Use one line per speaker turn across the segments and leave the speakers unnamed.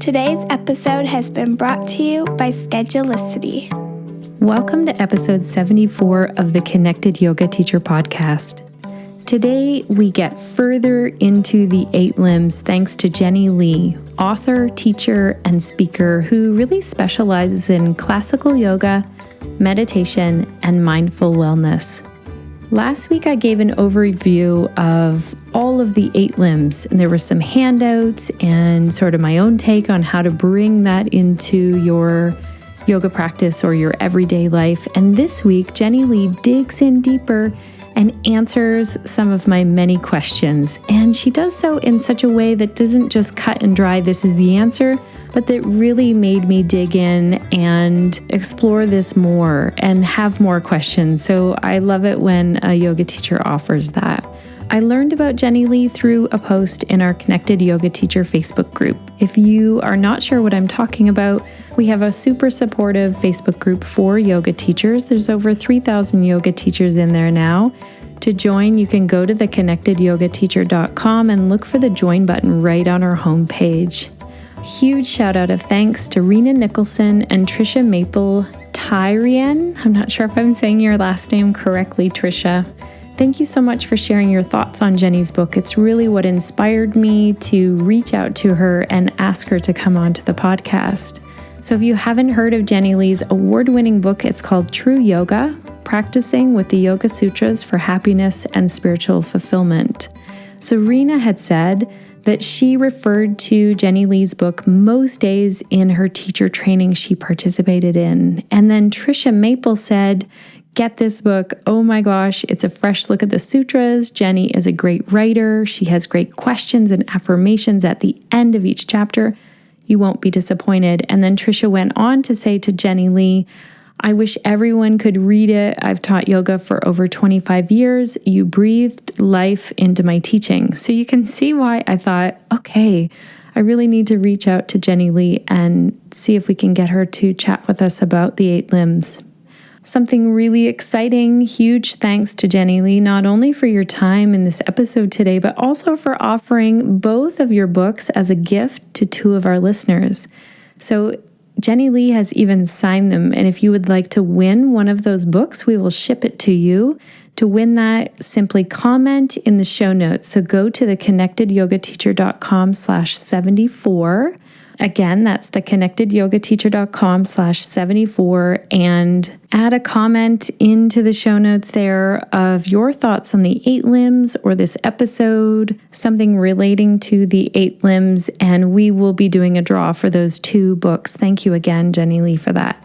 Today's episode has been brought to you by Schedulicity.
Welcome to episode 74 of the Connected Yoga Teacher podcast. Today, we get further into the 8 limbs thanks to Jennie Lee, author, teacher, and speaker who really specializes in classical yoga, meditation, and mindful wellness. Last week, I gave an overview of all of the 8 limbs, and there were some handouts and sort of my own take on how to bring that into your yoga practice or your everyday life. And this week, Jennie Lee digs in deeper and answers some of my many questions. And she does so in such a way that doesn't just cut and dry, this is the answer, but that really made me dig in and explore this more and have more questions. So I love it when a yoga teacher offers that. I learned about Jennie Lee through a post in our Connected Yoga Teacher Facebook group. If you are not sure what I'm talking about, we have a super supportive Facebook group for yoga teachers. There's over 3,000 yoga teachers in there now. To join, you can go to theconnectedyogateacher.com and look for the join button right on our homepage. Huge shout out of thanks to Rena Nicholson and Trisha Maple Tyrian. I'm not sure if I'm saying your last name correctly, Trisha. Thank you so much for sharing your thoughts on Jennie's book. It's really what inspired me to reach out to her and ask her to come on to the podcast. So if you haven't heard of Jennie Lee's award-winning book, it's called True Yoga, Practising with the Yoga Sutras for Happiness and Spiritual Fulfillment. Serena had said that she referred to Jennie Lee's book most days in her teacher training she participated in. And then Trisha Maple said, get this book. Oh my gosh, it's a fresh look at the sutras. Jennie is a great writer. She has great questions and affirmations at the end of each chapter. You won't be disappointed. And then Trisha went on to say to Jennie Lee, I wish everyone could read it. I've taught yoga for over 25 years. You breathed life into my teaching. So you can see why I thought, okay, I really need to reach out to Jennie Lee and see if we can get her to chat with us about the 8 limbs. Something really exciting, huge thanks to Jennie Lee, not only for your time in this episode today, but also for offering both of your books as a gift to 2 of our listeners. So Jennie Lee has even signed them, and if you would like to win one of those books, we will ship it to you. To win that, simply comment in the show notes. So go to theconnectedyogateacher.com/74. Again, that's theconnectedyogateacher.com/74 and add a comment into the show notes there of your thoughts on the 8 limbs or this episode, something relating to the 8 limbs, and we will be doing a draw for those 2 books. Thank you again, Jennie Lee, for that.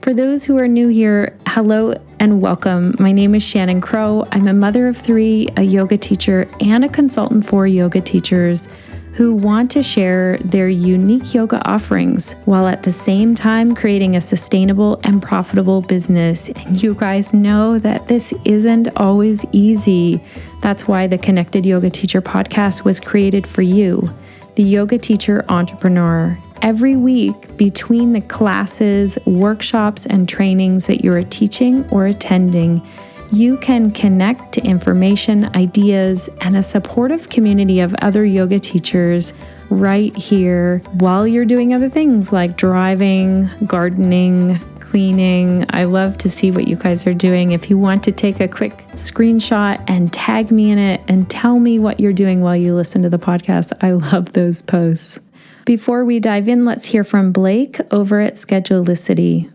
For those who are new here, hello and welcome. My name is Shannon Crow. I'm a mother of 3, a yoga teacher, and a consultant for yoga teachers who want to share their unique yoga offerings while at the same time creating a sustainable and profitable business. And you guys know that this isn't always easy. That's why the Connected Yoga Teacher podcast was created for you, the yoga teacher entrepreneur. Every week, between the classes, workshops, and trainings that you're teaching or attending, you can connect to information, ideas, and a supportive community of other yoga teachers right here while you're doing other things like driving, gardening, cleaning. I love to see what you guys are doing. If you want to take a quick screenshot and tag me in it and tell me what you're doing while you listen to the podcast, I love those posts. Before we dive in, let's hear from Blake over at Schedulicity.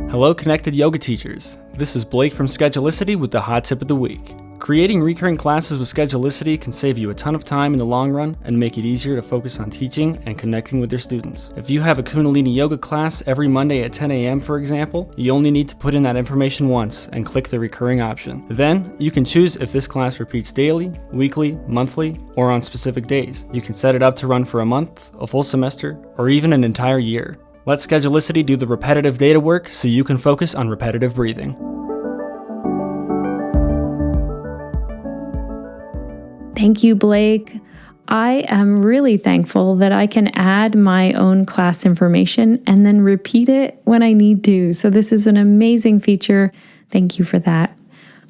Hello, Connected Yoga Teachers. This is Blake from Schedulicity with the hot tip of the week. Creating recurring classes with Schedulicity can save you a ton of time in the long run and make it easier to focus on teaching and connecting with your students. If you have a Kundalini yoga class every Monday at 10 a.m., for example, you only need to put in that information once and click the recurring option. Then, you can choose if this class repeats daily, weekly, monthly, or on specific days. You can set it up to run for a month, a full semester, or even an entire year. Let Schedulicity do the repetitive data work so you can focus on repetitive breathing.
Thank you, Blake. I am really thankful that I can add my own class information and then repeat it when I need to. So this is an amazing feature. Thank you for that.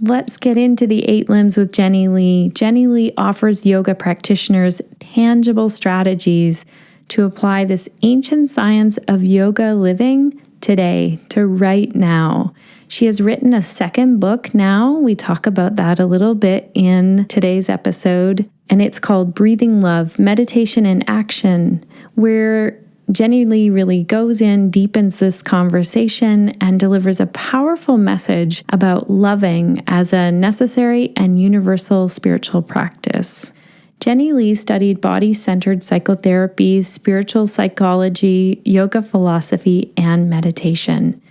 Let's get into the 8 limbs with Jennie Lee. Jennie Lee offers yoga practitioners tangible strategies to apply this ancient science of yoga living today to right now. She has written a second book now. We talk about that a little bit in today's episode, and it's called Breathing Love, Meditation in Action, where Jennie Lee really goes in, deepens this conversation, and delivers a powerful message about loving as a necessary and universal spiritual practice. Jennie Lee studied body-centered psychotherapy, spiritual psychology, yoga philosophy, and meditation.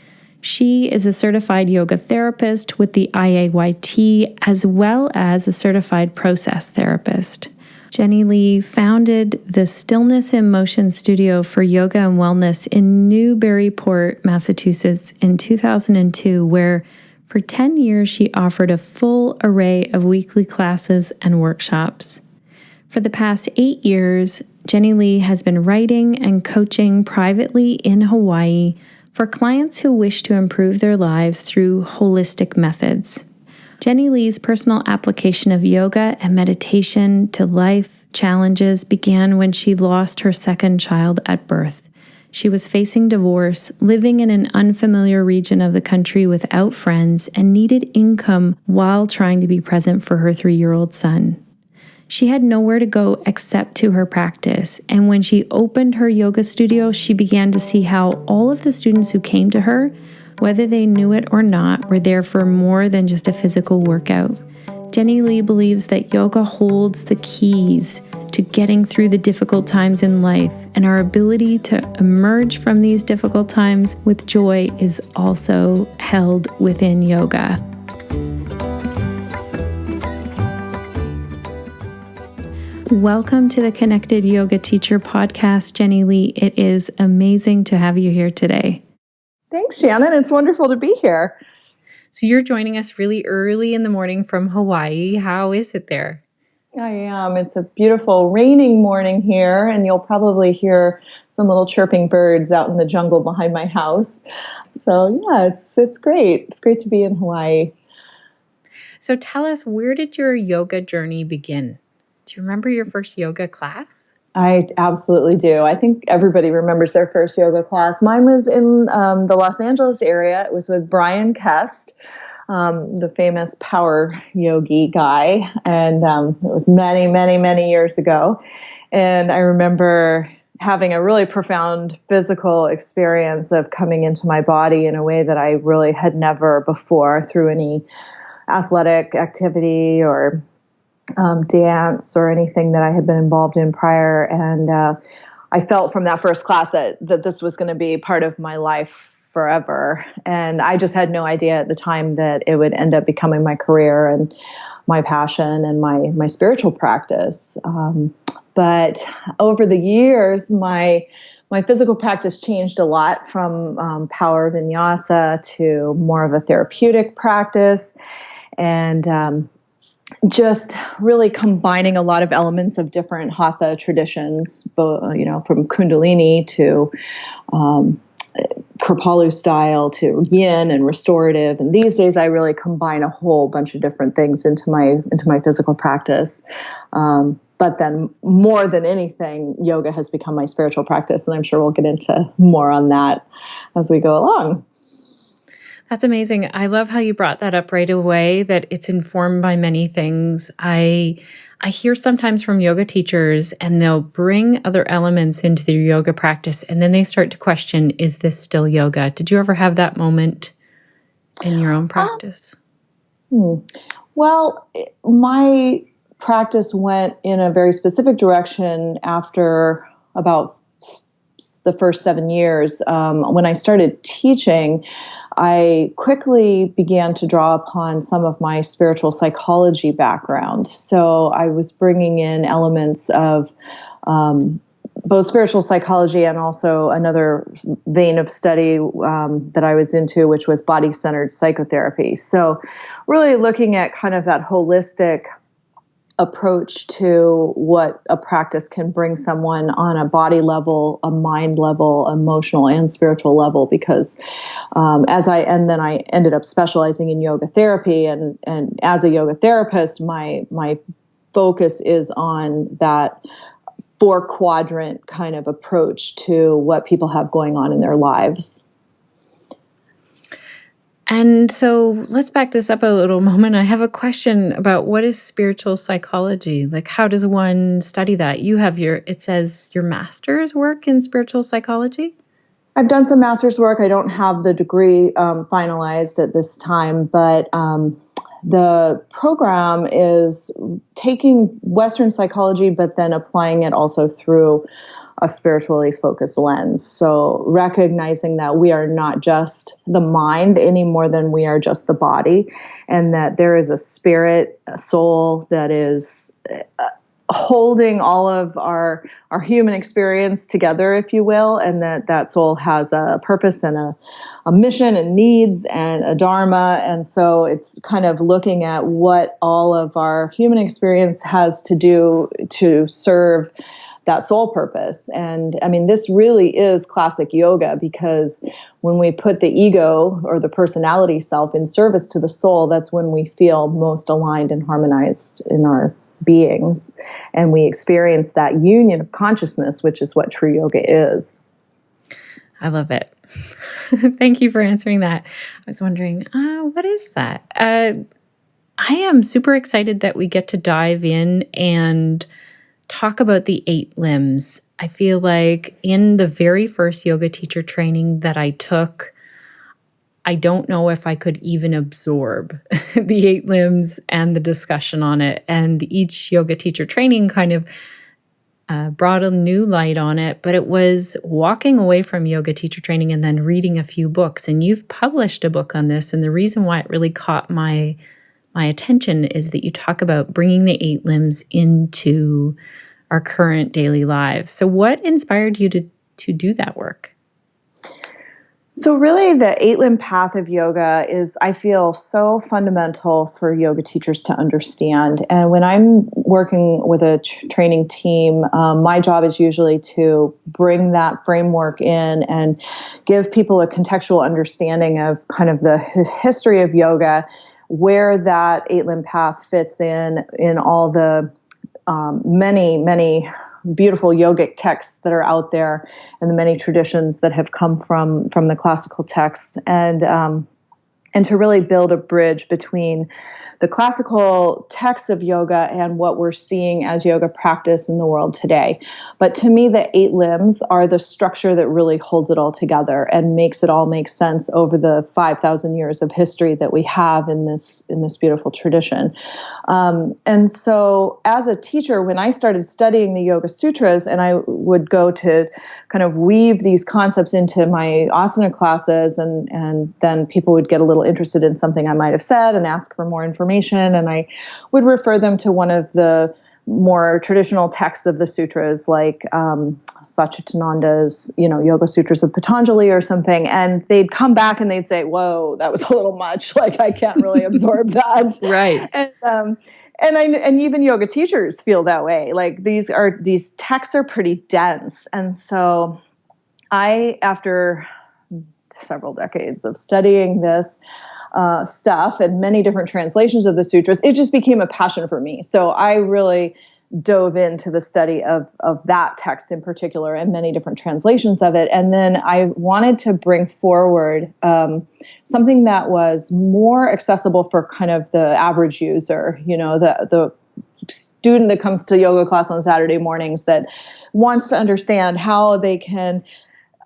She is a certified yoga therapist with the IAYT, as well as a certified process therapist. Jennie Lee founded the Stillness in Motion Studio for Yoga and Wellness in Newburyport, Massachusetts in 2002, where for 10 years she offered a full array of weekly classes and workshops. For the past 8 years, Jennie Lee has been writing and coaching privately in Hawaii for clients who wish to improve their lives through holistic methods. Jennie Lee's personal application of yoga and meditation to life challenges began when she lost her second child at birth. She was facing divorce, living in an unfamiliar region of the country without friends, and needed income while trying to be present for her 3-year-old son. She had nowhere to go except to her practice, and when she opened her yoga studio, she began to see how all of the students who came to her, whether they knew it or not, were there for more than just a physical workout. Jennie Lee believes that yoga holds the keys to getting through the difficult times in life, and our ability to emerge from these difficult times with joy is also held within yoga. Welcome to the Connected Yoga Teacher podcast, Jennie Lee. It is amazing to have you here today.
Thanks, Shannon. It's wonderful to be here.
So you're joining us really early in the morning from Hawaii. How is it there?
I am. It's a beautiful raining morning here, and you'll probably hear some little chirping birds out in the jungle behind my house. So yeah, it's great. It's great to be in Hawaii.
So tell us, where did your yoga journey begin? Do you remember your first yoga class?
I absolutely do. I think everybody remembers their first yoga class. Mine was in the Los Angeles area. It was with Brian Kest, the famous power yogi guy. And it was many, many, many years ago. And I remember having a really profound physical experience of coming into my body in a way that I really had never before through any athletic activity or dance or anything that I had been involved in prior. And I felt from that first class that this was going to be part of my life forever. And I just had no idea at the time that it would end up becoming my career and my passion and my spiritual practice. But over the years, my physical practice changed a lot from power vinyasa to more of a therapeutic practice. And just really combining a lot of elements of different hatha traditions, from Kundalini to Kripalu style to yin and restorative. And these days, I really combine a whole bunch of different things into my physical practice. But then, more than anything, yoga has become my spiritual practice, and I'm sure we'll get into more on that as we go along.
That's amazing. I love how you brought that up right away, that it's informed by many things. I hear sometimes from yoga teachers, and they'll bring other elements into their yoga practice, and then they start to question, is this still yoga? Did you ever have that moment in your own practice?
Well, my practice went in a very specific direction after about the first 7 years. When I started teaching, I quickly began to draw upon some of my spiritual psychology background. So I was bringing in elements of both spiritual psychology and also another vein of study that I was into, which was body-centered psychotherapy. So really looking at kind of that holistic approach to what a practice can bring someone on a body level, a mind level, emotional and spiritual level. Because then I ended up specializing in yoga therapy, and as a yoga therapist, my focus is on that 4-quadrant kind of approach to what people have going on in their lives.
And so let's back this up a little moment. I have a question about what is spiritual psychology? Like, how does one study that? You have it says your master's work in spiritual psychology?
I've done some master's work. I don't have the degree finalized at this time, but the program is taking Western psychology, but then applying it also through a spiritually focused lens. So recognizing that we are not just the mind any more than we are just the body, and that there is a spirit, a soul that is holding all of our human experience together, if you will, and that soul has a purpose and a mission and needs and a dharma. And so it's kind of looking at what all of our human experience has to do to serve that soul purpose. And I mean, this really is classic yoga, because when we put the ego or the personality self in service to the soul, that's when we feel most aligned and harmonized in our beings. And we experience that union of consciousness, which is what true yoga is.
I love it. Thank you for answering that. I was wondering, what is that? I am super excited that we get to dive in and talk about the 8 limbs. I feel like in the very first yoga teacher training that I took, I don't know if I could even absorb the 8 limbs and the discussion on it. And each yoga teacher training kind of brought a new light on it, but it was walking away from yoga teacher training and then reading a few books. And you've published a book on this. And the reason why it really caught my attention is that you talk about bringing the 8 limbs into our current daily lives. So what inspired you to do that work?
So really the 8-limb path of yoga is, I feel, so fundamental for yoga teachers to understand. And when I'm working with a training team, my job is usually to bring that framework in and give people a contextual understanding of kind of the history of yoga, where that 8-limb path fits in all the many beautiful yogic texts that are out there, and the many traditions that have come from the classical texts, and to really build a bridge between the classical texts of yoga and what we're seeing as yoga practice in the world today. But to me, the 8 limbs are the structure that really holds it all together and makes it all make sense over the 5,000 years of history that we have in this beautiful tradition. And so as a teacher, when I started studying the Yoga Sutras, and I would go to kind of weave these concepts into my asana classes, and then people would get a little interested in something I might have said and ask for more information, and I would refer them to one of the more traditional texts of the sutras, like Sachitananda's, Yoga Sutras of Patanjali or something, and they'd come back and they'd say, "Whoa, that was a little much. Like, I can't really absorb that."
Right.
And even yoga teachers feel that way. Like, these texts are pretty dense, and so after several decades of studying this stuff and many different translations of the sutras, it just became a passion for me. So I really dove into the study of that text in particular and many different translations of it. And then I wanted to bring forward something that was more accessible for kind of the average user, the student that comes to yoga class on Saturday mornings that wants to understand how they can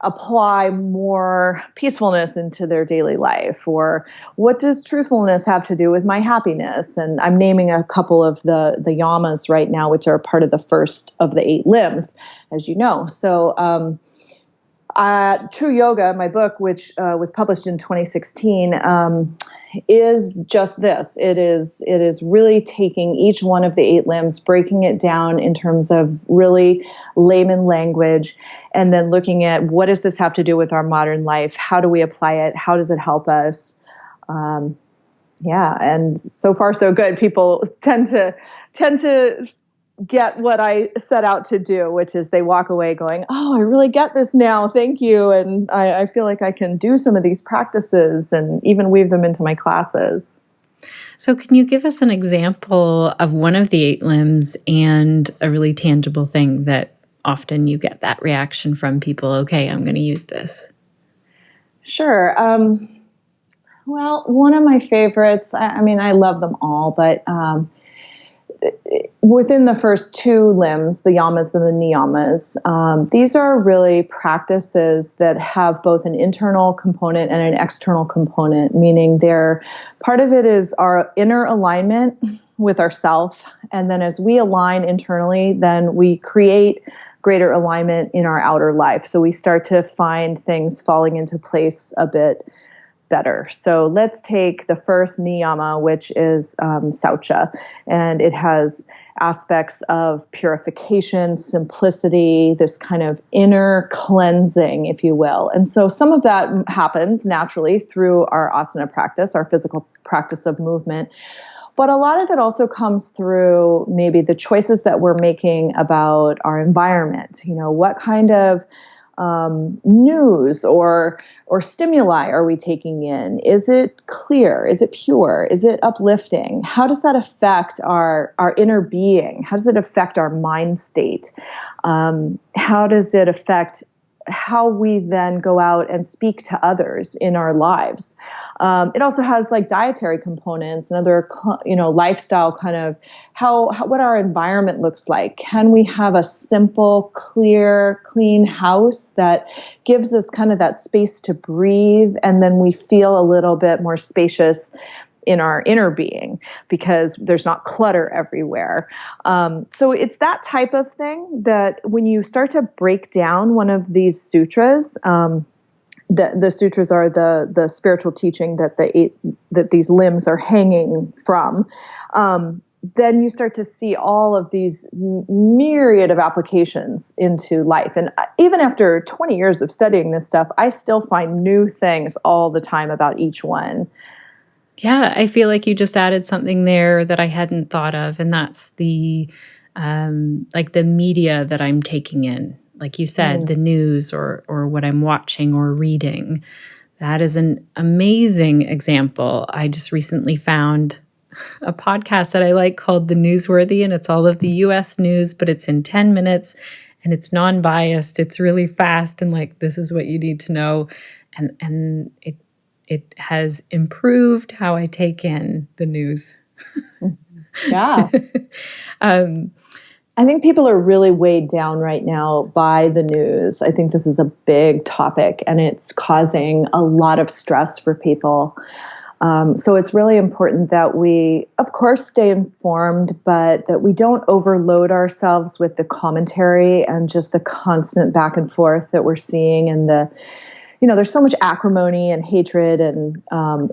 apply more peacefulness into their daily life, or what does truthfulness have to do with my happiness? And I'm naming a couple of the yamas right now, which are part of the first of the 8 limbs, as you know. So True Yoga, my book, which was published in 2016, is just this. It is really taking each one of the 8 limbs, breaking it down in terms of really layman language, and then looking at what does this have to do with our modern life? How do we apply it? How does it help us? Yeah, and so far so good. People tend to get what I set out to do, which is they walk away going, oh, I really get this now. Thank you. And I feel like I can do some of these practices and even weave them into my classes.
So can you give us an example of one of the 8 limbs and a really tangible thing that often you get that reaction from people? Okay, I'm going to use this.
Sure. Well, one of my favorites, I mean, I love them all, but within the first 2 limbs, the yamas and the niyamas, these are really practices that have both an internal component and an external component, meaning part of it is our inner alignment with ourself. And then as we align internally, then we create greater alignment in our outer life. So we start to find things falling into place a bit better. So let's take the first niyama, which is Saucha, and it has aspects of purification, simplicity, this kind of inner cleansing, if you will. And so some of that happens naturally through our asana practice, our physical practice of movement. But a lot of it also comes through maybe the choices that we're making about our environment. You know, what kind of news or stimuli are we taking in? Is it clear? Is it pure? Is it uplifting? How does that affect our inner being? How does it affect our mind state? How does it affect how we then go out and speak to others in our lives? It also has like dietary components and other, lifestyle kind of what our environment looks like. Can we have a simple, clear, clean house that gives us kind of that space to breathe, and then we feel a little bit more spacious in our inner being because there's not clutter everywhere. So it's that type of thing that when you start to break down one of these sutras, the sutras are the spiritual teaching that these limbs are hanging from. Then you start to see all of these myriad of applications into life. And even after 20 years of studying this stuff, I still find new things all the time about each one.
Yeah, I feel like you just added something there that I hadn't thought of, and that's the the media that I'm taking in. Like you said, the news or what I'm watching or reading. That is an amazing example. I just recently found a podcast that I like called The Newsworthy, and it's all of the U.S. news, but it's in 10 minutes, and it's non-biased. It's really fast, and like, this is what you need to know. And it has improved how I take in the news.
Yeah. I think people are really weighed down right now by the news. I think this is a big topic, and it's causing a lot of stress for people. So it's really important that we, of course, stay informed, but that we don't overload ourselves with the commentary and just the constant back and forth that we're seeing, and there's so much acrimony and hatred, and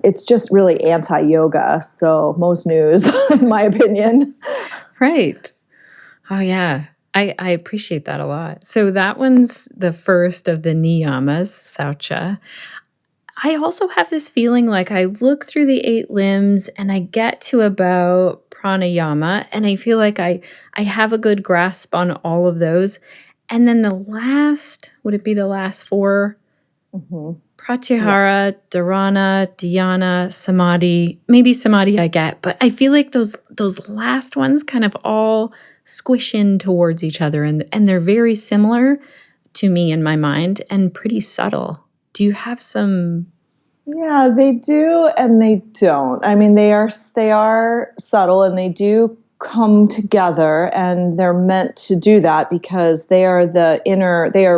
it's just really anti-yoga. So most news, in my opinion.
Right. Oh, yeah. I appreciate that a lot. So that one's the first of the niyamas, Saucha. I also have this feeling like I look through the 8 limbs and I get to about pranayama, and I feel like I have a good grasp on all of those. And then would it be the last 4? Mm-hmm. Pratyahara, Dharana, Dhyana, Samadhi. Maybe Samadhi I get, but I feel like those last ones kind of all squish in towards each other, and they're very similar to me in my mind and pretty subtle. Do you have some?
Yeah, they do and they don't. I mean, they are subtle, and they do come together, and they're meant to do that because they are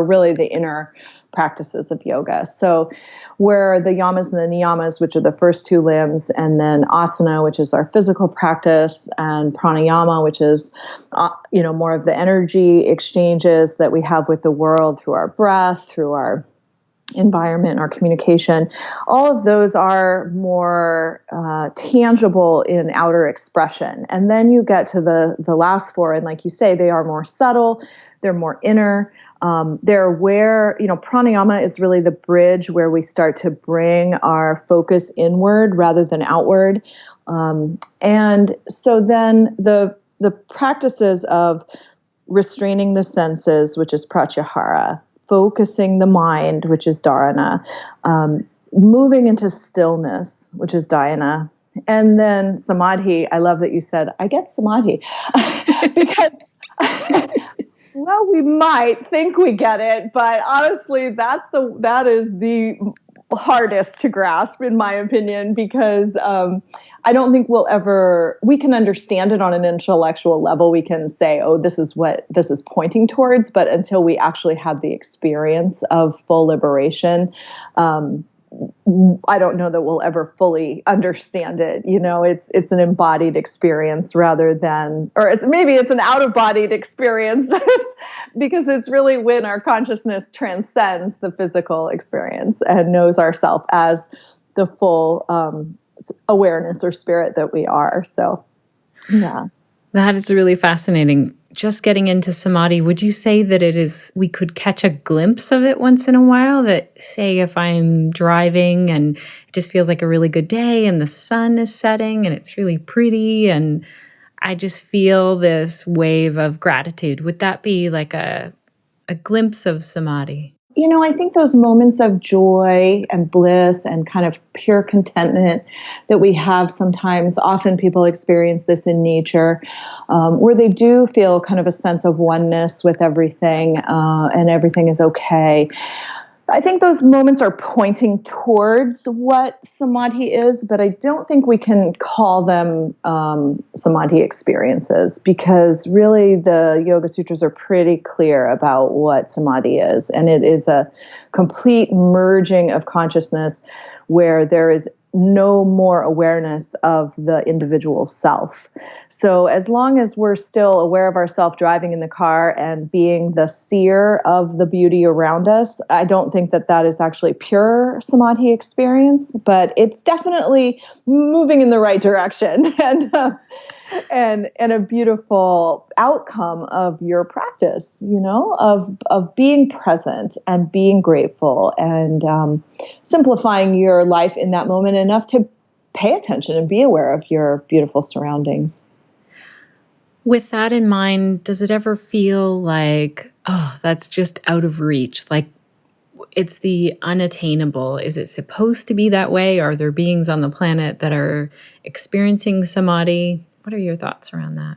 really the inner practices of yoga. So where the yamas and the niyamas, which are the first 2 limbs, and then asana, which is our physical practice, and pranayama, which is more of the energy exchanges that we have with the world through our breath, through our environment, our communication, all of those are more tangible in outer expression. And then you get to the last 4, and like you say, they are more subtle, they're more inner. They're where, pranayama is really the bridge where we start to bring our focus inward rather than outward. And so then the practices of restraining the senses, which is pratyahara, focusing the mind, which is dharana, moving into stillness, which is dhyana, and then samadhi. I love that you said, I get samadhi, because well, we might think we get it, but honestly, that is the hardest to grasp, in my opinion, because I don't think we can understand it on an intellectual level. We can say, oh, this is what this is pointing towards, but until we actually have the experience of full liberation, I don't know that we'll ever fully understand it. It's an embodied experience rather than, or maybe it's an out-of-bodied experience because it's really when our consciousness transcends the physical experience and knows ourselves as the full awareness or spirit that we are. So, yeah.
That is really fascinating. Just getting into samadhi, would you say that we could catch a glimpse of it once in a while? That, say, if I'm driving and it just feels like a really good day and the sun is setting and it's really pretty and I just feel this wave of gratitude, would that be like a glimpse of samadhi?
I think those moments of joy and bliss and kind of pure contentment that we have sometimes, often people experience this in nature, where they do feel kind of a sense of oneness with everything, and everything is okay. I think those moments are pointing towards what samadhi is, but I don't think we can call them samadhi experiences, because really the Yoga Sutras are pretty clear about what samadhi is. And it is a complete merging of consciousness where there is no more awareness of the individual self. So as long as we're still aware of ourselves driving in the car and being the seer of the beauty around us, I don't think that is actually pure samadhi experience, but it's definitely moving in the right direction and a beautiful outcome of your practice, of being present and being grateful and simplifying your life in that moment enough to pay attention and be aware of your beautiful surroundings.
With that in mind, does it ever feel like, oh, that's just out of reach? Like it's the unattainable. Is it supposed to be that way? Are there beings on the planet that are experiencing samadhi? What are your thoughts around that?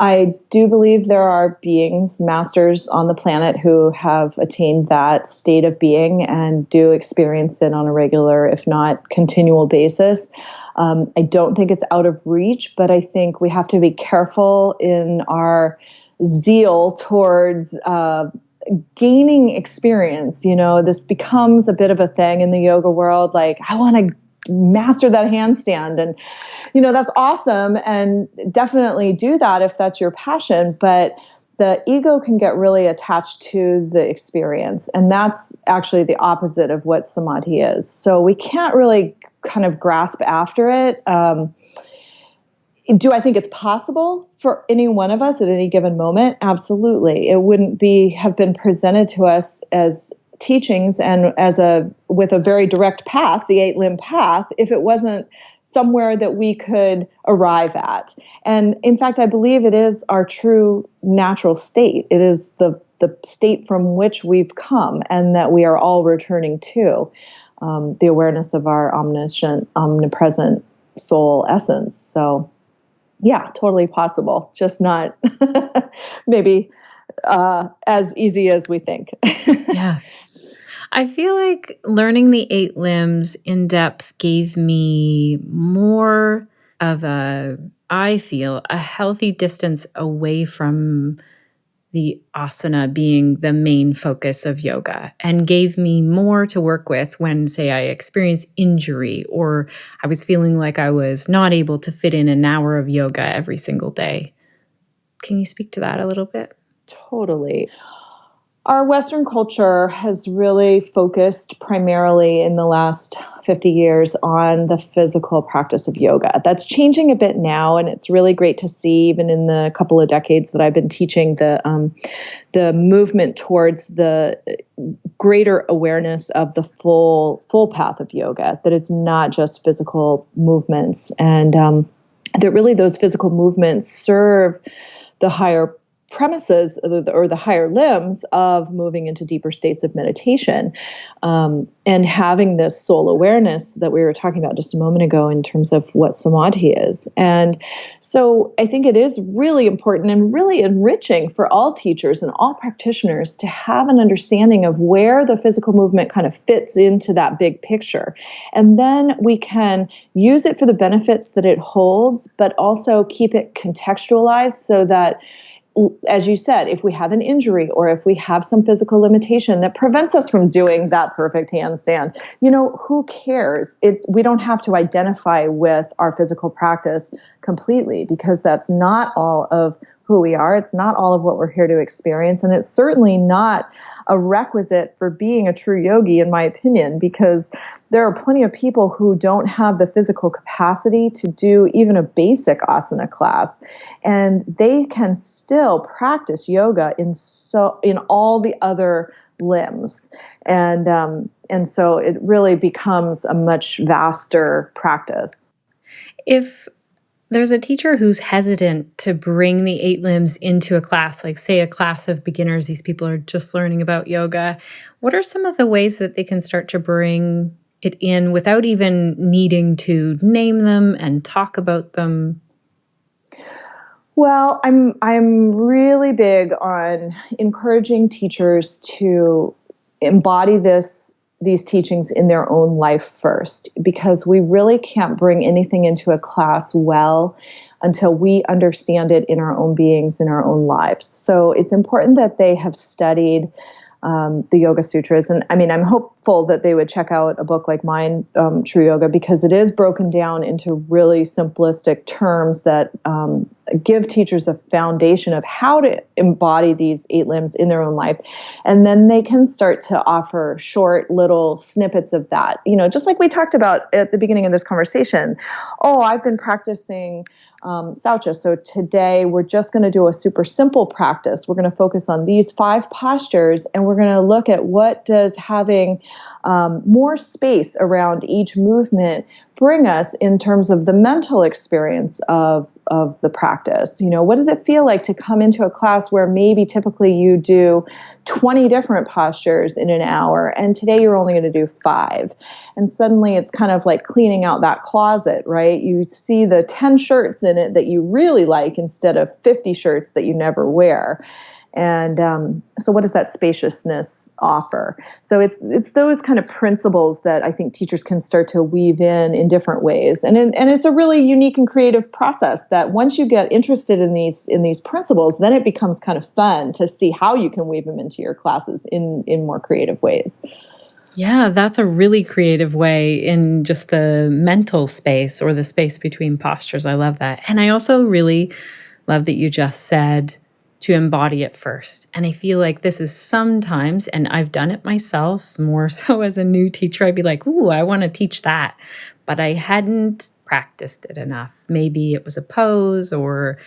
I do believe there are beings, masters on the planet who have attained that state of being and do experience it on a regular, if not continual basis. I don't think it's out of reach, but I think we have to be careful in our zeal towards gaining experience. This becomes a bit of a thing in the yoga world. Like, I want to master that handstand, and that's awesome, and definitely do that if that's your passion. But the ego can get really attached to the experience, and that's actually the opposite of what samadhi is. So we can't really kind of grasp after it. Do I think it's possible for any one of us at any given moment? Absolutely. It wouldn't have been presented to us as teachings and with a very direct path, the 8-limb path, if it wasn't somewhere that we could arrive at. And in fact, I believe it is our true natural state. It is the state from which we've come and that we are all returning to, the awareness of our omniscient, omnipresent soul essence. So yeah, totally possible. Just not maybe as easy as we think.
Yeah. I feel like learning the 8 limbs in depth gave me more of a healthy distance away from the asana being the main focus of yoga, and gave me more to work with when, say, I experienced injury or I was feeling like I was not able to fit in an hour of yoga every single day. Can you speak to that a little bit?
Totally. Our Western culture has really focused primarily in the last 50 years on the physical practice of yoga. That's changing a bit now, and it's really great to see, even in the couple of decades that I've been teaching, the movement towards the greater awareness of the full path of yoga, that it's not just physical movements, and that really those physical movements serve the higher premises or the higher limbs of moving into deeper states of meditation, and having this soul awareness that we were talking about just a moment ago in terms of what samadhi is. And so I think it is really important and really enriching for all teachers and all practitioners to have an understanding of where the physical movement kind of fits into that big picture. And then we can use it for the benefits that it holds, but also keep it contextualized so that, as you said, if we have an injury or if we have some physical limitation that prevents us from doing that perfect handstand, who cares? We don't have to identify with our physical practice completely, because that's not all of who we are. It's not all of what we're here to experience. And it's certainly not a requisite for being a true yogi, in my opinion, because there are plenty of people who don't have the physical capacity to do even a basic asana class, and they can still practice yoga in all the other limbs. And so it really becomes a much vaster practice.
If there's a teacher who's hesitant to bring the 8 limbs into a class, like say a class of beginners, these people are just learning about yoga, what are some of the ways that they can start to bring it in without even needing to name them and talk about them?
Well, I'm really big on encouraging teachers to embody these teachings in their own life first, because we really can't bring anything into a class well until we understand it in our own beings, in our own lives. So it's important that they have studied the Yoga Sutras. And I mean, I'm hopeful that they would check out a book like mine, True Yoga, because it is broken down into really simplistic terms that give teachers a foundation of how to embody these 8 limbs in their own life. And then they can start to offer short little snippets of that. Just like we talked about at the beginning of this conversation. Oh, I've been practicing Saucha. So today we're just going to do a super simple practice. We're going to focus on these 5 postures, and we're going to look at what does having more space around each movement bring us in terms of the mental experience of the practice. What does it feel like to come into a class where maybe typically you do 20 different postures in an hour, and today you're only going to do 5. And suddenly it's kind of like cleaning out that closet, right? You see the 10 shirts in it that you really like instead of 50 shirts that you never wear. And so what does that spaciousness offer? So it's those kind of principles that I think teachers can start to weave in different ways. And it's a really unique and creative process that once you get interested in these principles, then it becomes kind of fun to see how you can weave them into your classes in more creative ways.
Yeah, that's a really creative way in just the mental space or the space between postures. I love that. And I also really love that you just said to embody it first. And I feel like this is sometimes, and I've done it myself more so as a new teacher, I'd be like, ooh, I want to teach that. But I hadn't practiced it enough. Maybe it was a pose or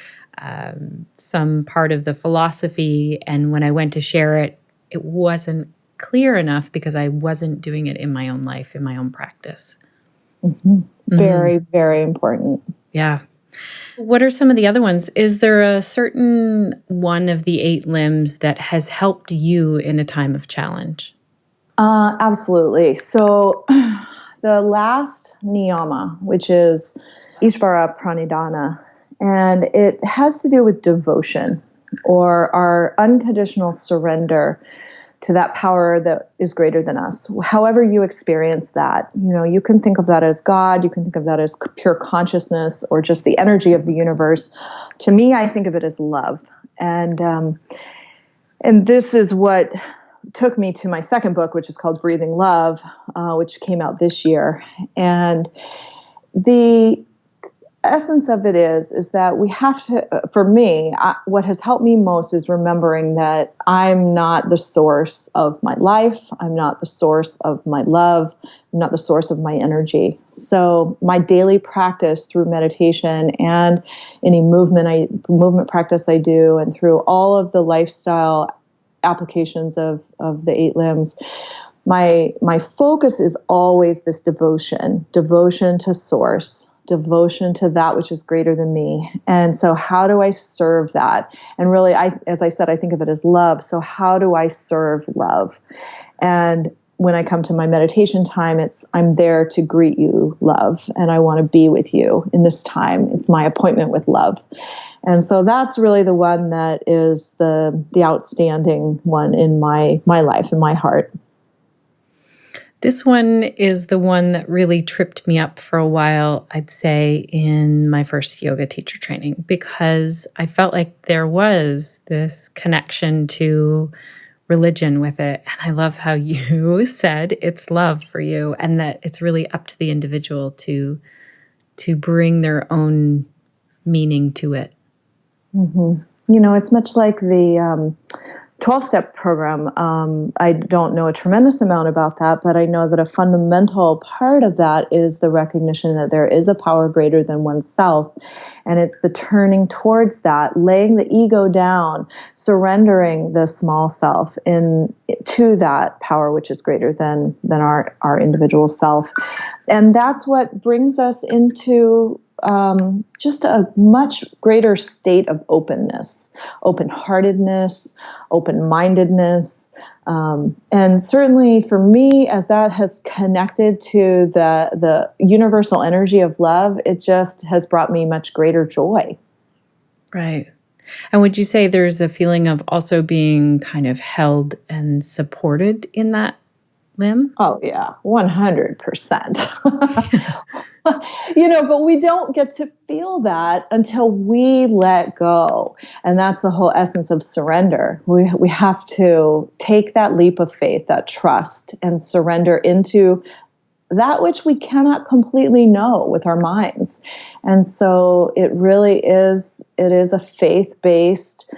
some part of the philosophy. And when I went to share it, it wasn't clear enough because I wasn't doing it in my own life, in my own practice.
Mm-hmm. Very, very important.
Yeah. What are some of the other ones? Is there a certain one of the 8 limbs that has helped you in a time of challenge?
Absolutely. So the last niyama, which is Isvara pranidhana, and it has to do with devotion or our unconditional surrender to that power that is greater than us. However you experience that, you can think of that as God, you can think of that as pure consciousness or just the energy of the universe. To me, I think of it as love. And this is what took me to my second book, which is called Breathing Love, which came out this year. And essence of it is that we have to, for me, what has helped me most is remembering that I'm not the source of my life. I'm not the source of my love. I'm not the source of my energy. So my daily practice through meditation and any movement practice I do, and through all of the lifestyle applications of the 8 limbs, my focus is always this devotion to source, devotion to that which is greater than me. And so how do I serve that? And really, as I said, I think of it as love. So how do I serve love? And when I come to my meditation time, I'm there to greet you, love, and I want to be with you in this time. It's my appointment with love. And so that's really the one that is the outstanding one in my life, in my heart.
This one is the one that really tripped me up for a while, I'd say, in my first yoga teacher training, because I felt like there was this connection to religion with it. And I love how you said it's love for you, and that it's really up to the individual to bring their own meaning to it.
Mm-hmm. You know, it's much like the 12-step program. I don't know a tremendous amount about that, but I know that a fundamental part of that is the recognition that there is a power greater than oneself. And it's the turning towards that, laying the ego down, surrendering the small self to that power which is greater than our individual self. And that's what brings us into just a much greater state of openness, open-heartedness, open-mindedness. And certainly for me, as that has connected to the universal energy of love, it just has brought me much greater joy.
Right. And would you say there's a feeling of also being kind of held and supported in that limb?
Oh, yeah, 100%. But we don't get to feel that until we let go. And that's the whole essence of surrender. We have to take that leap of faith, that trust, and surrender into that which we cannot completely know with our minds. And so it is a faith-based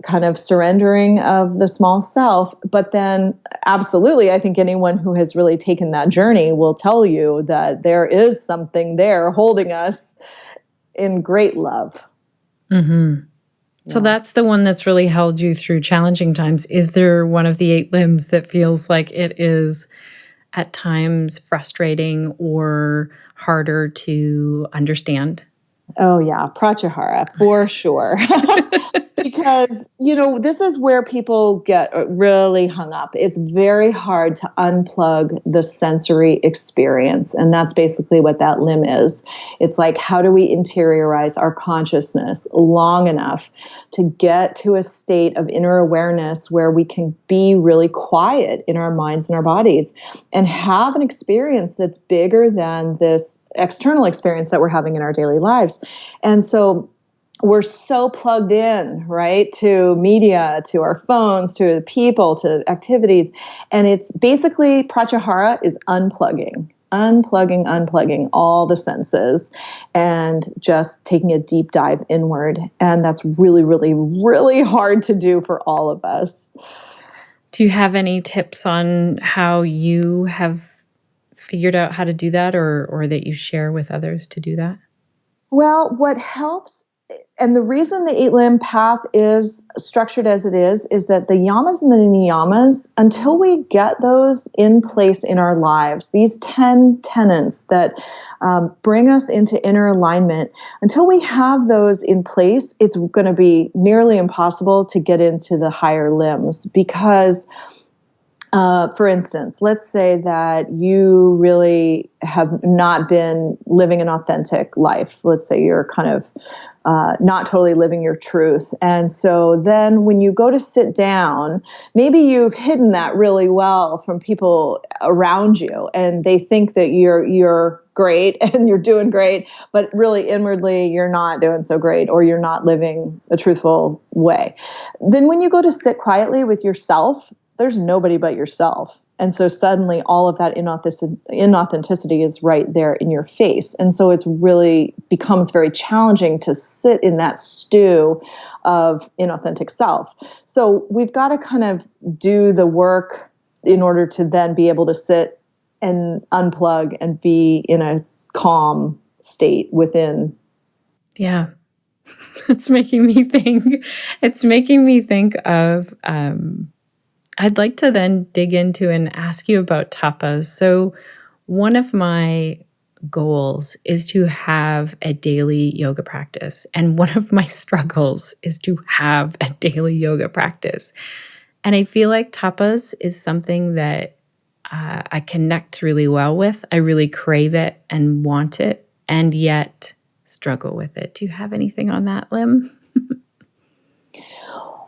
kind of surrendering of the small self. But then absolutely, I think anyone who has really taken that journey will tell you that there is something there holding us in great love.
Mm-hmm. So that's the one that's really held you through challenging times. Is there one of the 8 limbs that feels like it is at times frustrating or harder to understand?
Oh yeah, Pratyahara, for sure. Because, this is where people get really hung up. It's very hard to unplug the sensory experience. And that's basically what that limb is. It's like, how do we interiorize our consciousness long enough to get to a state of inner awareness where we can be really quiet in our minds and our bodies and have an experience that's bigger than this external experience that we're having in our daily lives. And so we're so plugged in, right, to media, to our phones, to the people, to activities. And it's basically, Pratyahara is unplugging all the senses and just taking a deep dive inward. And that's really, really, really hard to do for all of us.
Do you have any tips on how you have figured out how to do that, or that you share with others to do that?
Well, what helps, and the reason the 8-limb path is structured as it is that the yamas and the niyamas, until we get those in place in our lives, these 10 tenets that bring us into inner alignment, until we have those in place, it's going to be nearly impossible to get into the higher limbs. Because for instance, let's say that you really have not been living an authentic life. Let's say you're kind of not totally living your truth. And so then when you go to sit down, maybe you've hidden that really well from people around you, and they think that you're great and you're doing great, but really inwardly you're not doing so great, or you're not living a truthful way. Then when you go to sit quietly with yourself, there's nobody but yourself. And so suddenly all of that inauthenticity is right there in your face. And so it's really becomes very challenging to sit in that stew of inauthentic self. So we've got to kind of do the work in order to then be able to sit and unplug and be in a calm state within.
Yeah. It's making me think. It's making me think of, I'd like to then dig into and ask you about tapas. So one of my goals is to have a daily yoga practice. And one of my struggles is to have a daily yoga practice. And I feel like tapas is something that I connect really well with. I really crave it and want it, and yet struggle with it. Do you have anything on that, Lim?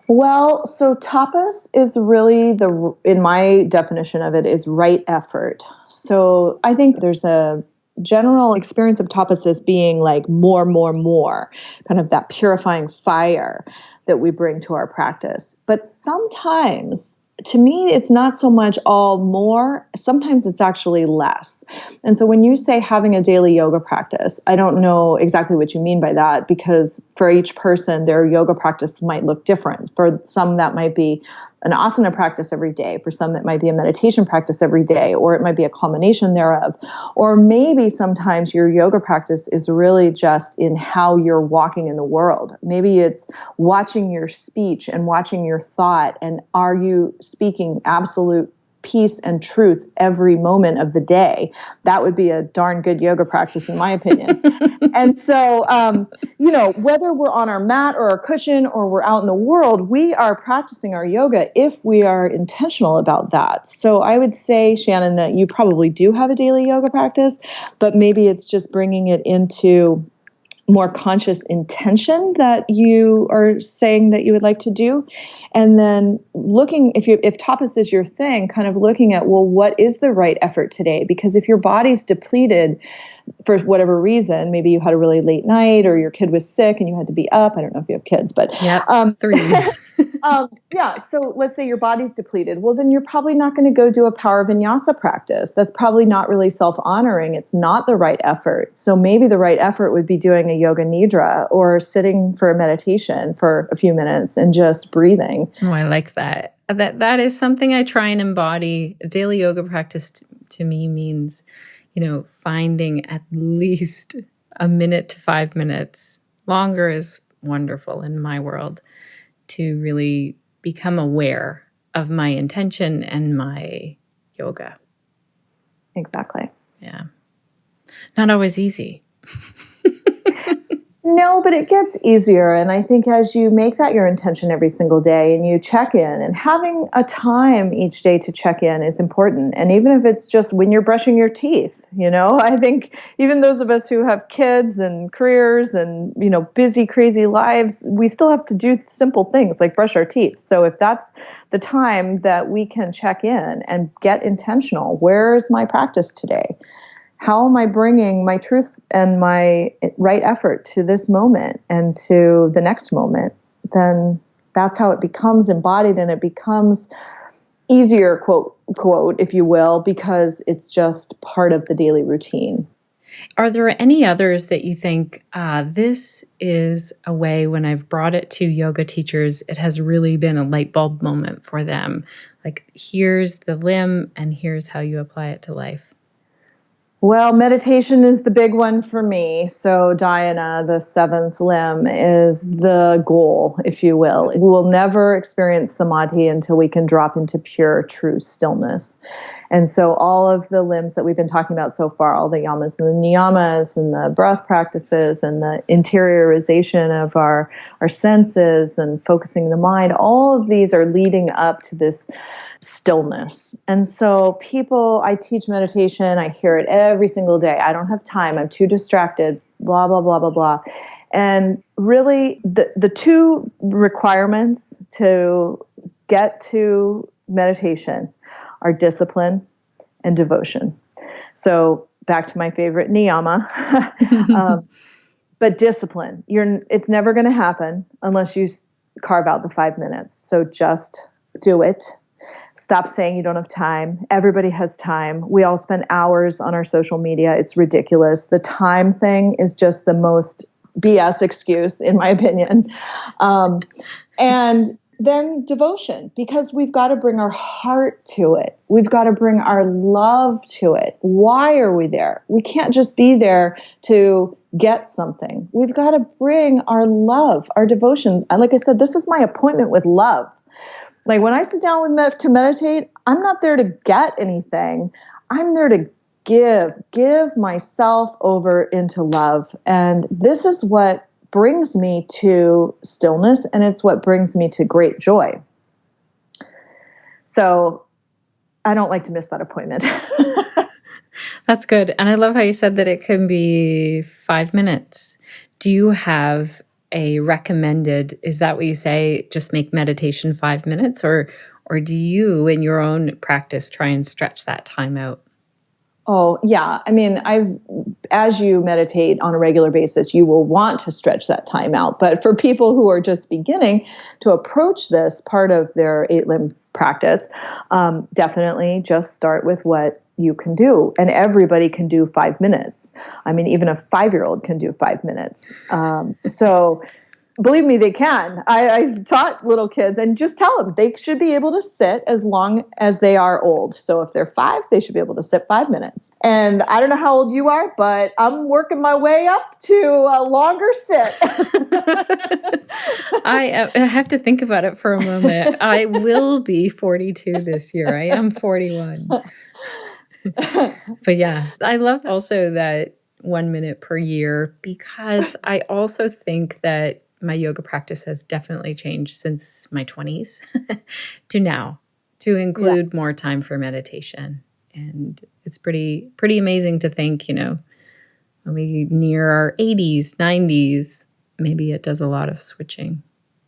Well, so tapas is really in my definition of it, is right effort. So I think there's a general experience of tapas as being like more, kind of that purifying fire that we bring to our practice. But sometimes, to me, it's not so much all more. Sometimes it's actually less. And so when you say having a daily yoga practice, I don't know exactly what you mean by that, because for each person, their yoga practice might look different. For some, that might be an asana practice every day. For some, it might be a meditation practice every day, or it might be a combination thereof. Or maybe sometimes your yoga practice is really just in how you're walking in the world. Maybe it's watching your speech and watching your thought, and are you speaking absolute peace and truth every moment of the day? That would be a darn good yoga practice, in my opinion. And so, whether we're on our mat or our cushion or we're out in the world, we are practicing our yoga if we are intentional about that. So I would say, Shannon, that you probably do have a daily yoga practice, but maybe it's just bringing it into more conscious intention that you are saying that you would like to do. And then looking, if tapas is your thing, kind of looking at, well, what is the right effort today? Because if your body's depleted for whatever reason, maybe you had a really late night or your kid was sick and you had to be up. I don't know if you have kids, but
3.
So let's say your body's depleted. Well, then you're probably not going to go do a power vinyasa practice. That's probably not really self-honoring. It's not the right effort. So maybe the right effort would be doing a yoga nidra or sitting for a meditation for a few minutes and just breathing.
Oh, I like that. That is something I try and embody. A daily yoga practice to me means, finding at least a minute to 5 minutes. Longer is wonderful in my world, to really become aware of my intention and my yoga.
Exactly.
Yeah. Not always easy.
No, but it gets easier. And I think as you make that your intention every single day and you check in, and having a time each day to check in is important. And even if it's just when you're brushing your teeth, I think even those of us who have kids and careers and, busy, crazy lives, we still have to do simple things like brush our teeth. So if that's the time that we can check in and get intentional, where's my practice today? How am I bringing my truth and my right effort to this moment and to the next moment? Then that's how it becomes embodied, and it becomes easier, quote, if you will, because it's just part of the daily routine.
Are there any others that you think, this is a way when I've brought it to yoga teachers, it has really been a light bulb moment for them? Like, here's the limb and here's how you apply it to life.
Well, meditation is the big one for me. So Dhyana, the 7th limb, is the goal, if you will. We will never experience Samadhi until we can drop into pure, true stillness. And so all of the limbs that we've been talking about so far, all the yamas and the niyamas and the breath practices and the interiorization of our senses and focusing the mind, all of these are leading up to this stillness. And so I teach meditation, I hear it every single day. I don't have time, I'm too distracted, blah, blah, blah, blah, blah. And really the two requirements to get to meditation are discipline and devotion. So back to my favorite niyama, but discipline, it's never going to happen unless you carve out the 5 minutes. So just do it. Stop saying you don't have time. Everybody has time. We all spend hours on our social media. It's ridiculous. The time thing is just the most BS excuse, in my opinion. And then devotion, because we've got to bring our heart to it. We've got to bring our love to it. Why are we there? We can't just be there to get something. We've got to bring our love, our devotion. And like I said, this is my appointment with love. Like when I sit down to meditate, I'm not there to get anything. I'm there to give myself over into love. And this is what brings me to stillness, and it's what brings me to great joy. So I don't like to miss that appointment.
That's good. And I love how you said that it can be 5 minutes. Do you have a recommended, is that what you say, just make meditation 5 minutes? Or do you, in your own practice, try and stretch that time out?
Oh, yeah. I mean, as you meditate on a regular basis, you will want to stretch that time out. But for people who are just beginning to approach this part of their 8-limb practice, definitely just start with what you can do. And everybody can do 5 minutes. I mean, even a 5-year-old can do 5 minutes. So believe me, they can. I've taught little kids, and just tell them they should be able to sit as long as they are old. So if they're 5, they should be able to sit 5 minutes. And I don't know how old you are, but I'm working my way up to a longer sit.
I have to think about it for a moment. I will be 42 this year. I am 41. But yeah, I love also that 1 minute per year, because I also think that my yoga practice has definitely changed since my 20s to now, to include more time for meditation. And it's pretty amazing to think, when we near our 80s, 90s, maybe it does a lot of switching.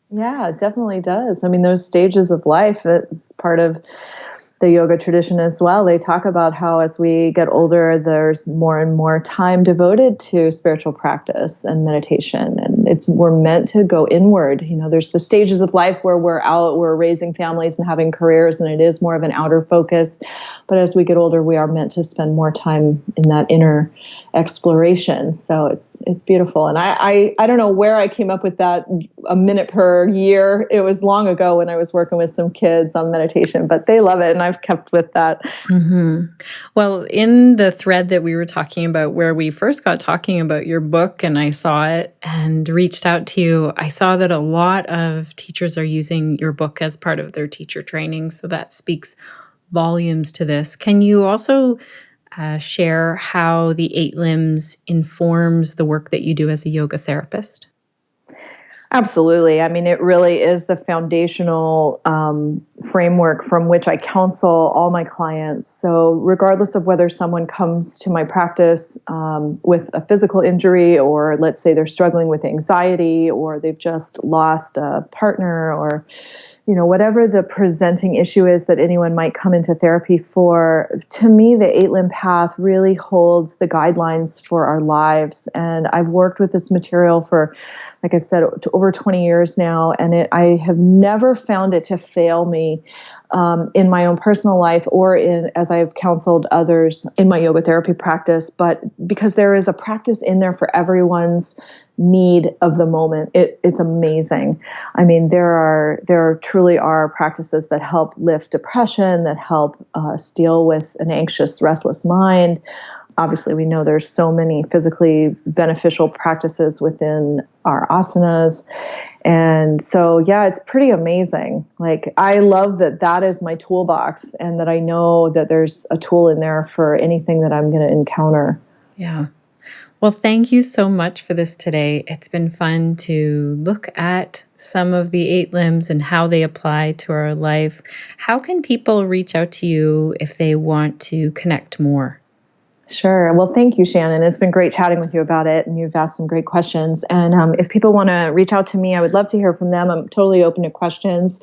Yeah, it definitely does. I mean, those stages of life, it's part of the yoga tradition as well. They talk about how as we get older, there's more and more time devoted to spiritual practice and meditation. And we're meant to go inward. There's the stages of life where we're raising families and having careers, and it is more of an outer focus. But as we get older, we are meant to spend more time in that inner exploration. So it's beautiful. And I don't know where I came up with that a minute per year. It was long ago when I was working with some kids on meditation, but they love it. And I've kept with that.
Mm-hmm. Well, in the thread that we were talking about, where we first got talking about your book and I saw it and reached out to you, I saw that a lot of teachers are using your book as part of their teacher training. So that speaks volumes to this. Can you also share how the 8 limbs informs the work that you do as a yoga therapist?
Absolutely. I mean, it really is the foundational framework from which I counsel all my clients. So regardless of whether someone comes to my practice with a physical injury, or let's say they're struggling with anxiety, or they've just lost a partner, or whatever the presenting issue is that anyone might come into therapy for, to me, the 8-limb path really holds the guidelines for our lives. And I've worked with this material for, like I said, over 20 years now, and I have never found it to fail me in my own personal life or as I've counseled others in my yoga therapy practice. But because there is a practice in there for everyone's need of the moment, it's amazing. I mean, there truly are practices that help lift depression, that help us deal with an anxious, restless mind. Obviously, we know there's so many physically beneficial practices within our asanas. And so, yeah, it's pretty amazing. Like, I love that is my toolbox, and that I know that there's a tool in there for anything that I'm going to encounter.
Yeah. Well, thank you so much for this today. It's been fun to look at some of the 8 limbs and how they apply to our life. How can people reach out to you if they want to connect more?
Sure. Well, thank you, Shannon. It's been great chatting with you about it, and you've asked some great questions. And if people want to reach out to me, I would love to hear from them. I'm totally open to questions.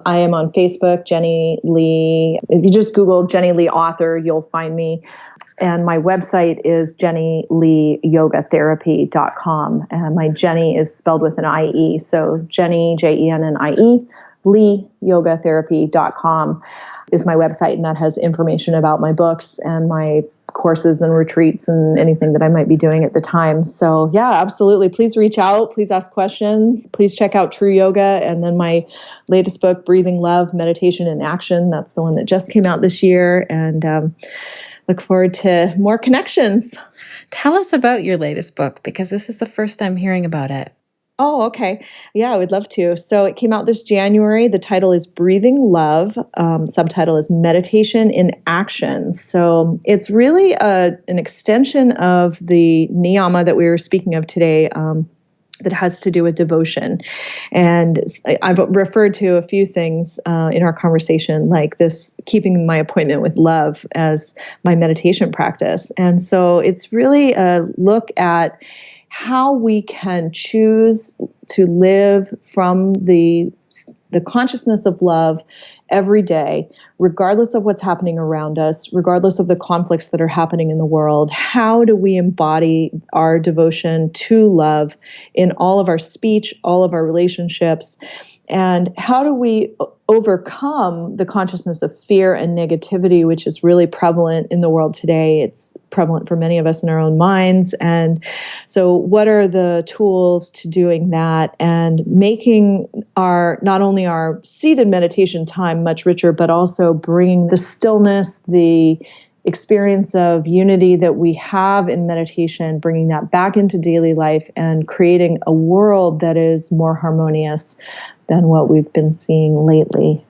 I am on Facebook, Jennie Lee. If you just Google Jennie Lee author, you'll find me. And my website is jennieleeyogatherapy.com. And my Jennie is spelled with an IE. So Jennie, Jennie, leeyogatherapy.com is my website, and that has information about my books and my courses and retreats and anything that I might be doing at the time. So yeah, absolutely. Please reach out. Please ask questions. Please check out True Yoga. And then my latest book, Breathing Love, Meditation in Action. That's the one that just came out this year. And look forward to more connections.
Tell us about your latest book, because this is the first time hearing about it.
Oh, okay. Yeah, I would love to. So it came out this January. The title is Breathing Love. Subtitle is Meditation in Action. So it's really an extension of the niyama that we were speaking of today, that has to do with devotion. And I've referred to a few things in our conversation, like this, keeping my appointment with love as my meditation practice. And so it's really a look at how we can choose to live from the consciousness of love every day, regardless of what's happening around us, regardless of the conflicts that are happening in the world. How do we embody our devotion to love in all of our speech, all of our relationships? And how do we overcome the consciousness of fear and negativity, which is really prevalent in the world today? It's prevalent for many of us in our own minds. And so what are the tools to doing that and making not only our seated meditation time much richer, but also bringing the stillness, the experience of unity that we have in meditation, bringing that back into daily life and creating a world that is more harmonious than what we've been seeing lately.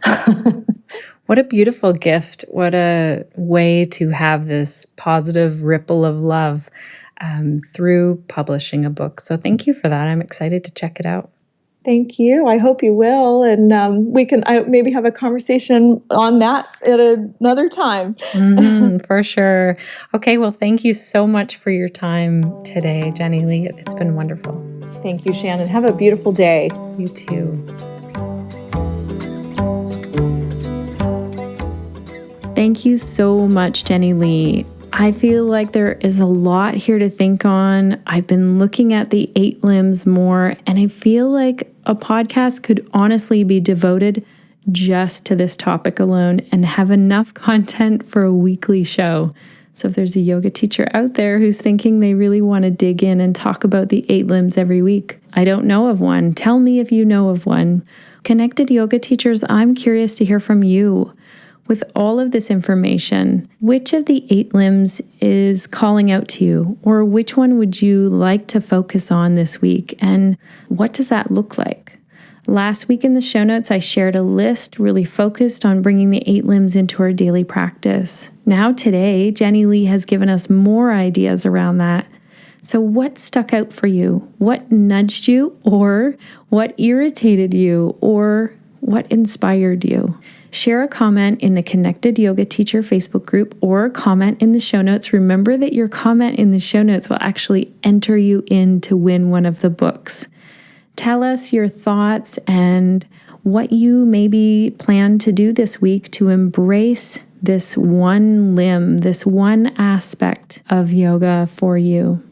What a beautiful gift. What a way to have this positive ripple of love through publishing a book. So thank you for that. I'm excited to check it out.
Thank you. I hope you will. And we can maybe have a conversation on that at another time.
For sure. Okay. Well, thank you so much for your time today, Jennie Lee. It's been wonderful.
Thank you, Shannon. Have a beautiful day.
You too. Thank you so much, Jennie Lee. I feel like there is a lot here to think on. I've been looking at the 8 limbs more, and I feel like a podcast could honestly be devoted just to this topic alone and have enough content for a weekly show. So if there's a yoga teacher out there who's thinking they really want to dig in and talk about the 8 limbs every week, I don't know of one. Tell me if you know of one. Connected yoga teachers, I'm curious to hear from you. With all of this information, which of the 8 limbs is calling out to you? Or which one would you like to focus on this week? And what does that look like? Last week in the show notes, I shared a list really focused on bringing the 8 limbs into our daily practice. Now today, Jennie Lee has given us more ideas around that. So what stuck out for you? What nudged you? Or what irritated you? Or what inspired you? Share a comment in the Connected Yoga Teacher Facebook group or comment in the show notes. Remember that your comment in the show notes will actually enter you in to win one of the books. Tell us your thoughts and what you maybe plan to do this week to embrace this one limb, this one aspect of yoga for you.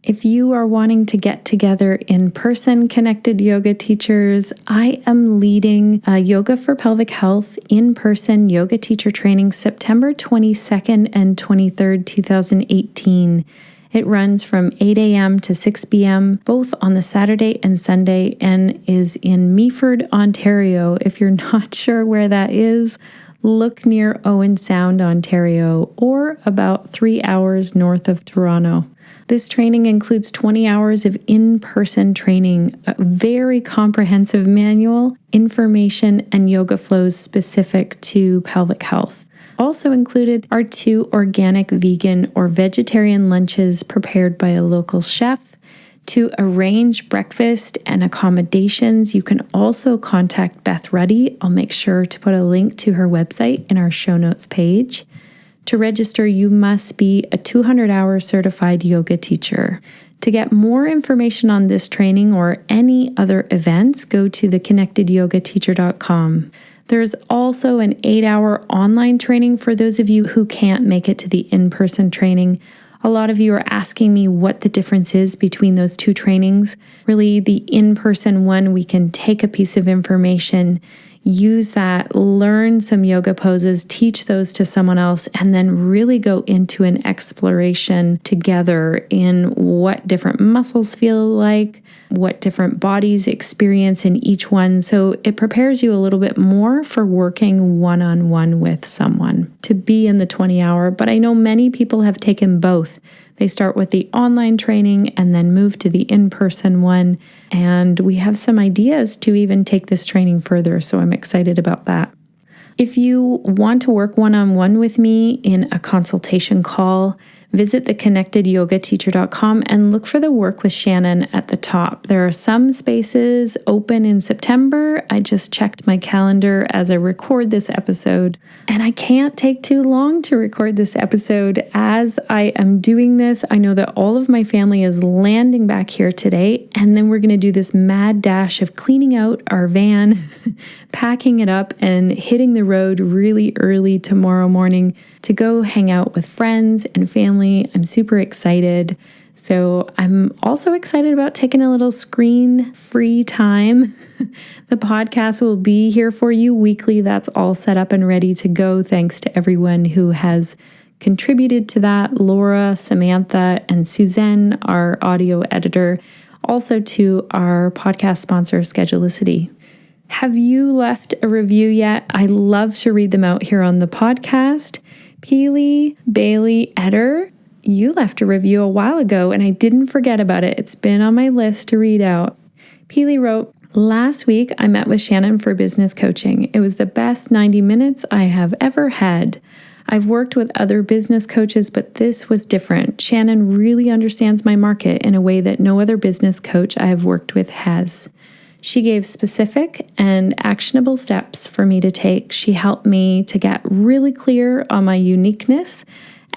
If you are wanting to get together in person, Connected Yoga Teachers, I am leading a Yoga for Pelvic Health in-person yoga teacher training September 22nd and 23rd, 2018. It runs from 8 a.m. to 6 p.m., both on the Saturday and Sunday, and is in Meaford, Ontario. If you're not sure where that is, look near Owen Sound, Ontario, or about 3 hours north of Toronto. This training includes 20 hours of in-person training, a very comprehensive manual, information, and yoga flows specific to pelvic health. Also included are 2 organic vegan or vegetarian lunches prepared by a local chef. To arrange breakfast and accommodations, you can also contact Beth Ruddy. I'll make sure to put a link to her website in our show notes page. To register, you must be a 200-hour certified yoga teacher. To get more information on this training or any other events, go to theconnectedyogateacher.com. There's also an 8-hour online training for those of you who can't make it to the in-person training. A lot of you are asking me what the difference is between those 2 trainings. Really, the in-person one, we can take a piece of information use that, learn some yoga poses, teach those to someone else, and then really go into an exploration together in what different muscles feel like, what different bodies experience in each one. So it prepares you a little bit more for working one-on-one with someone to be in the 20-hour. But I know many people have taken both. They start with the online training and then move to the in-person one. And we have some ideas to even take this training further. So I'm excited about that. If you want to work one-on-one with me in a consultation call, visit theconnectedyogateacher.com and look for the Work with Shannon at the top. There are some spaces open in September. I just checked my calendar as I record this episode, and I can't take too long to record this episode. As I am doing this, I know that all of my family is landing back here today, and then we're going to do this mad dash of cleaning out our van, packing it up, and hitting the road really early tomorrow morning to go hang out with friends and family. I'm super excited. So I'm also excited about taking a little screen-free time. The podcast will be here for you weekly. That's all set up and ready to go. Thanks to everyone who has contributed to that. Laura, Samantha, and Suzanne, our audio editor. Also to our podcast sponsor, Schedulicity. Have you left a review yet? I love to read them out here on the podcast. Peely Bailey Eder, you left a review a while ago and I didn't forget about it. It's been on my list to read out. Peely wrote, "Last week I met with Shannon for business coaching. It was the best 90 minutes I have ever had. I've worked with other business coaches, but this was different. Shannon really understands my market in a way that no other business coach I have worked with has. She gave specific and actionable steps for me to take. She helped me to get really clear on my uniqueness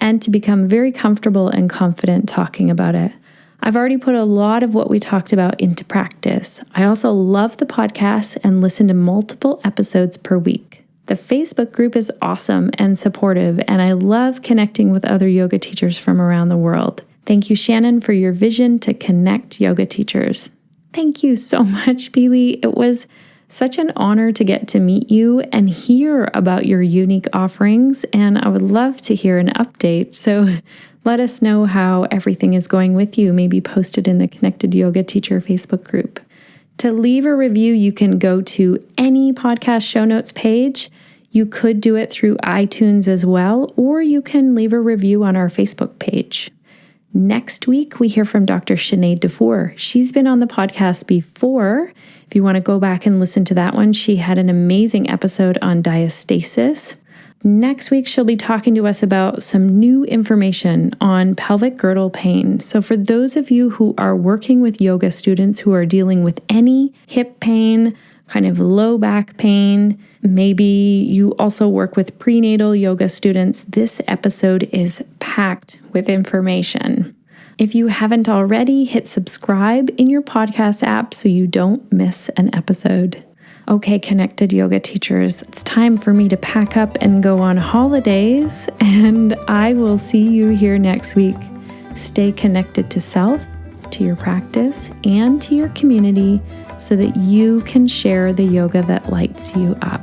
and to become very comfortable and confident talking about it. I've already put a lot of what we talked about into practice. I also love the podcast and listen to multiple episodes per week. The Facebook group is awesome and supportive, and I love connecting with other yoga teachers from around the world. Thank you, Shannon, for your vision to connect yoga teachers." Thank you so much, Peely. It was such an honor to get to meet you and hear about your unique offerings, and I would love to hear an update. So let us know how everything is going with you. Maybe post it in the Connected Yoga Teacher Facebook group. To leave a review, you can go to any podcast show notes page. You could do it through iTunes as well, or you can leave a review on our Facebook page. Next week, we hear from Dr. Sinead Dufour. She's been on the podcast before. If you want to go back and listen to that one, she had an amazing episode on diastasis. Next week, she'll be talking to us about some new information on pelvic girdle pain. So for those of you who are working with yoga students who are dealing with any hip pain, kind of low back pain, maybe you also work with prenatal yoga students, this episode is packed with information. If you haven't already, hit subscribe in your podcast app so you don't miss an episode. Okay, Connected Yoga Teachers, it's time for me to pack up and go on holidays, and I will see you here next week. Stay connected to self, to your practice, and to your community so that you can share the yoga that lights you up.